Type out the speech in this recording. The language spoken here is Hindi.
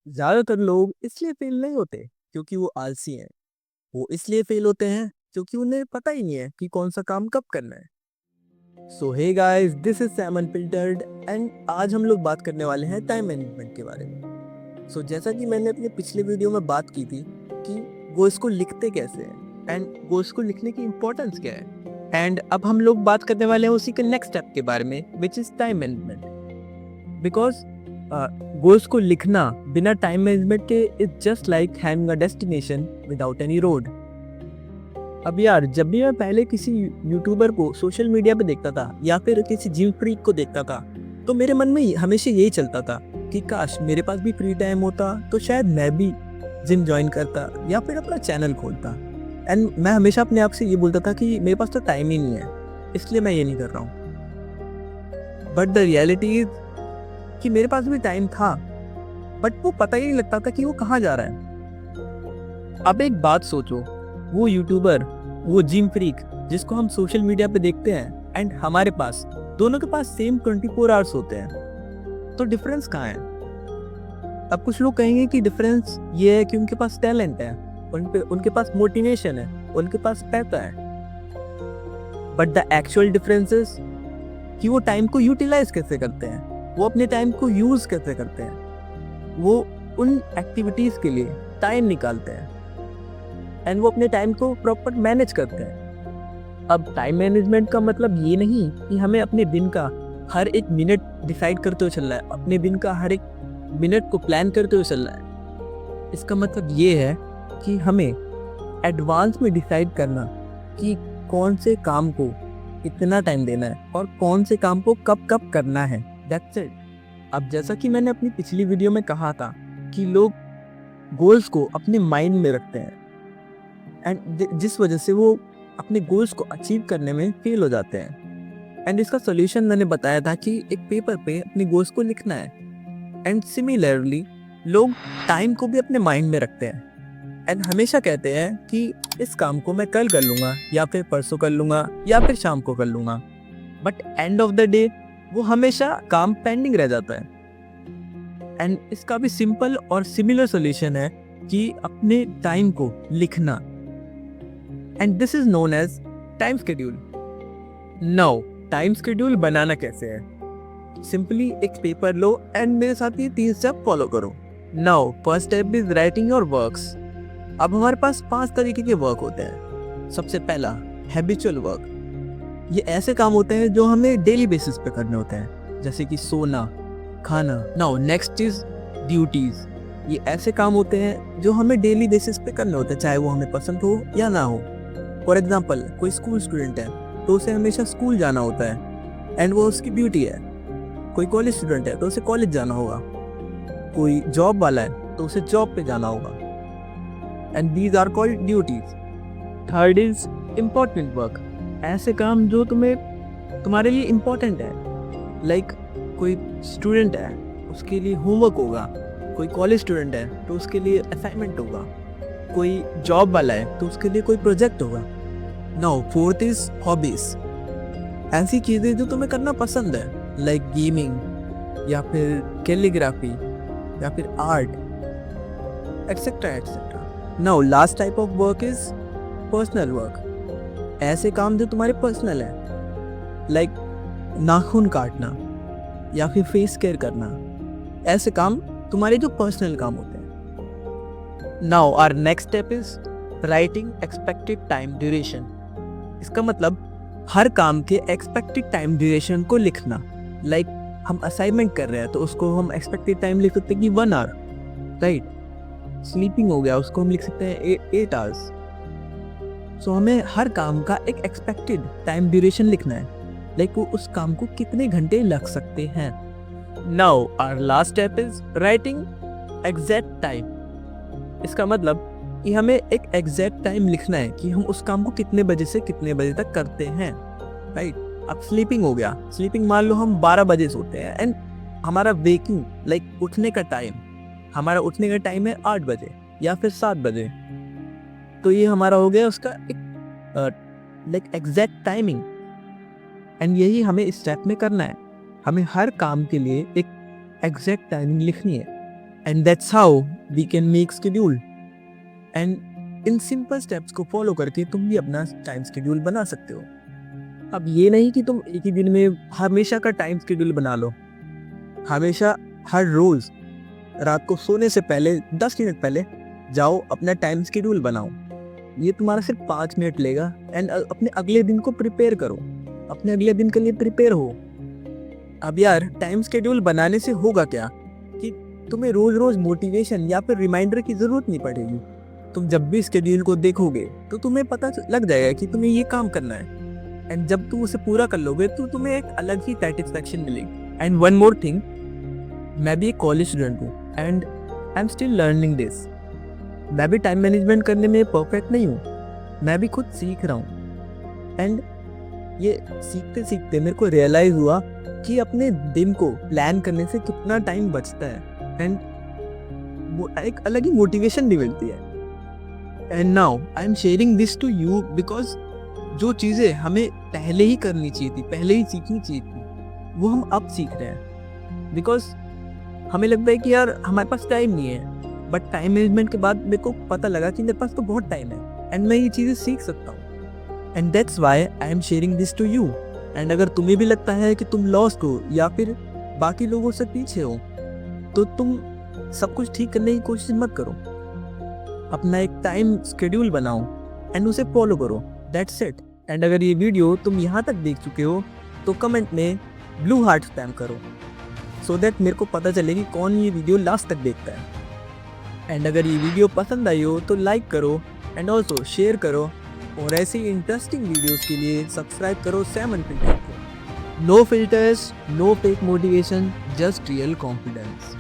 ज्यादातर लोग इसलिए फेल नहीं होते क्योंकि वो आलसी हैं। वो इसलिए फेल होते हैं क्योंकि उन्हें पता ही नहीं है कि कौन सा काम कब करना है। So hey guys, this is Sam Unfiltered and आज हम लोग बात करने वाले हैं टाइम मैनेजमेंट के बारे में। जैसा कि मैंने अपने पिछले वीडियो में बात की थी कि गोल्स को लिखते कैसे हैं एंड गोल्स को लिखने की इम्पोर्टेंस क्या है, एंड अब हम लोग बात करने वाले हैं उसी के नेक्स्ट स्टेप के बारे में, which is time management. Because goals को लिखना बिना टाइम मैनेजमेंट के is just like having a destination without any road. अब यार, जब भी मैं पहले किसी यूट्यूबर को सोशल मीडिया पे देखता था या फिर किसी जिम फ्रीक को देखता था, तो मेरे मन में हमेशा यही चलता था कि काश मेरे पास भी फ्री टाइम होता तो शायद मैं भी जिम ज्वाइन करता या फिर अपना चैनल खोलता। एंड मैं हमेशा अपने आप से ये बोलता था कि मेरे पास तो टाइम ही नहीं है, इसलिए मैं ये नहीं कर रहा हूँ। बट द रियलिटी इज कि मेरे पास भी टाइम था, बट वो पता ही नहीं लगता था कि वो कहाँ जा रहा है। अब एक बात सोचो, वो यूट्यूबर, वो जिम फ्रीक जिसको हम सोशल मीडिया पे देखते हैं, एंड हमारे पास, दोनों के पास सेम 24 आवर्स होते हैं, तो डिफरेंस कहाँ है? अब कुछ लोग कहेंगे कि डिफरेंस ये है कि उनके पास टैलेंट है, उनके पास मोटिवेशन है, उनके पास पैसा है। But the actual difference is कि वो टाइम को यूटिलाइज कैसे करते हैं, वो अपने टाइम को यूज कैसे करते हैं, वो उन एक्टिविटीज के लिए टाइम निकालते हैं एंड वो अपने टाइम को प्रॉपर मैनेज करते हैं। अब टाइम मैनेजमेंट का मतलब ये नहीं कि हमें अपने दिन का हर एक मिनट डिसाइड करते हुए चलना है, अपने दिन का हर एक मिनट को प्लान करते हुए चलना है। इसका मतलब ये है कि हमें एडवांस में डिसाइड करना कि कौन से काम को कितना टाइम देना है और कौन से काम को कब कब करना है। That's it. अब जैसा कि मैंने अपनी पिछली वीडियो में कहा था कि लोग गोल्स को अपने माइंड में रखते हैं एंड जिस वजह से वो अपने गोल्स को अचीव करने में फेल हो जाते हैं। एंड इसका सोल्यूशन मैंने बताया था कि एक पेपर पे अपने गोल्स को लिखना है। एंड सिमिलरली लोग टाइम को भी अपने माइंड में रखते हैं एंड हमेशा कहते हैं कि इस काम को मैं कल कर लूँगा या फिर परसों कर लूँगा या फिर शाम को कर लूँगा। But end of the day वो हमेशा काम पेंडिंग रह जाता है। एंड इसका भी सिंपल और सिमिलर सोल्यूशन है कि अपने टाइम को लिखना, and this is known as time schedule. Now time schedule बनाना कैसे है? सिंपली एक पेपर लो एंड मेरे साथ ये 3 स्टेप फॉलो करो। Now first step is writing your works. अब हमारे पास 5 तरीके के वर्क होते हैं। सबसे पहला, हैबिचुअल वर्क। ये ऐसे काम होते हैं जो हमें डेली बेसिस पे करने होते हैं, जैसे कि सोना, खाना। Now next is duties. ये ऐसे काम होते हैं जो हमें डेली बेसिस पे करने होते हैं, चाहे वो हमें पसंद हो या ना हो। फॉर एग्जाम्पल, कोई स्कूल स्टूडेंट है तो उसे हमेशा स्कूल जाना होता है एंड वो उसकी ड्यूटी है। कोई कॉलेज स्टूडेंट है तो उसे कॉलेज जाना होगा। कोई जॉब वाला है तो उसे जॉब पे जाना होगा, and these are called duties. Third is important work. ऐसे काम जो तुम्हारे लिए इम्पोर्टेंट है, लाइक कोई स्टूडेंट है उसके लिए होमवर्क होगा, कोई कॉलेज स्टूडेंट है तो उसके लिए असाइनमेंट होगा, कोई जॉब वाला है तो उसके लिए कोई प्रोजेक्ट होगा। Now fourth is hobbies. ऐसी चीजें जो तुम्हें करना पसंद है, लाइक गेमिंग या फिर कैलीग्राफी या फिर art, etcetera etcetera. Now last type of work is personal work. ऐसे काम जो तुम्हारे पर्सनल है, लाइक नाखून काटना या फिर फेस केयर करना। ऐसे काम तुम्हारे जो पर्सनल काम होते हैं। Now our next step is writing expected time duration. इसका मतलब हर काम के एक्सपेक्टेड टाइम ड्यूरेशन को लिखना। लाइक हम असाइनमेंट कर रहे हैं तो उसको हम एक्सपेक्टेड टाइम लिख सकते हैं कि 1 आवर, राइट। स्लीपिंग हो गया, उसको हम लिख सकते हैं 8 आवर्स। सो हमें हर काम का एक एक्सपेक्टेड टाइम ड्यूरेशन लिखना है, लाइक वो उस काम को कितने घंटे लग सकते हैं। Now our last step is writing exact time. इसका मतलब कि हमें एक एग्जैक्ट टाइम लिखना है कि हम उस काम को कितने बजे से कितने बजे तक करते हैं, राइट। अब स्लीपिंग हो गया, स्लीपिंग मान लो हम 12 बजे सोते हैं एंड हमारा वेकिंग, लाइक उठने का टाइम, हमारा उठने का टाइम है 8 बजे या फिर 7 बजे। तो ये हमारा हो गया उसका एक लाइक एग्जैक्ट टाइमिंग। एंड यही हमें इस स्टेप में करना है। हमें हर काम के लिए एक एग्जैक्ट टाइमिंग लिखनी है and that's how we can make schedule. And इन सिंपल स्टेप्स को फॉलो करके तुम भी अपना टाइम शेड्यूल बना सकते हो। अब ये नहीं कि तुम एक ही दिन में हमेशा का टाइम शेड्यूल बना लो। हमेशा हर रोज रात को सोने से पहले 10 मिनट पहले जाओ अपना टाइम शेड्यूल बनाओ। ये तुम्हारा सिर्फ 5 मिनट लेगा एंड अपने अगले दिन को प्रिपेयर करो, अपने अगले दिन के लिए प्रिपेयर हो। अब यार टाइम शेड्यूल बनाने से होगा क्या कि तुम्हें रोज रोज मोटिवेशन या फिर रिमाइंडर की जरूरत नहीं पड़ेगी। तुम जब भी शेड्यूल को देखोगे तो तुम्हें पता लग जाएगा कि तुम्हें ये काम करना है, एंड जब तुम उसे पूरा कर लोगे तो तुम्हें एक अलग ही सेटिस्फैक्शन मिलेगी। एंड वन मोर थिंग, मैं भी एक कॉलेज स्टूडेंट हूँ and I am still learning this. मैं भी टाइम मैनेजमेंट करने में परफेक्ट नहीं हूँ, मैं भी खुद सीख रहा हूँ। एंड ये सीखते सीखते मेरे को रियलाइज हुआ कि अपने दिन को प्लान करने से कितना टाइम बचता है, एंड एक अलग ही मोटिवेशन भी मिलती है। And now I am sharing this to you because जो चीज़ें हमें पहले ही करनी चाहिए थी, पहले ही सीखनी चाहिए थी, वो हम अब सीख रहे हैं। बिकॉज हमें लगता है कि यार हमारे पास टाइम नहीं है, बट टाइम मैनेजमेंट के बाद मेरे को पता लगा कि मेरे पास तो बहुत टाइम है एंड मैं ये चीज़ें सीख सकता हूँ। And that's why I am sharing this to you. And अगर तुम्हें भी लगता है कि तुम लॉस्ट हो या फिर बाकी लोगों से पीछे हो, तो तुम सब कुछ ठीक करने की कोशिश मत करो। अपना एक टाइम शेड्यूल बनाओ एंड उसे फॉलो करो, दैट्स इट। एंड अगर ये वीडियो तुम यहाँ तक देख चुके हो तो कमेंट में ब्लू हार्ट स्पैम करो, सो दैट मेरे को पता चले कि कौन ये वीडियो लास्ट तक देखता है। एंड अगर ये वीडियो पसंद आई हो तो लाइक करो एंड ऑल्सो शेयर करो, और ऐसी इंटरेस्टिंग वीडियोस के लिए सब्सक्राइब करो सैमन फिल्टर को। No filters, no fake motivation, just real confidence.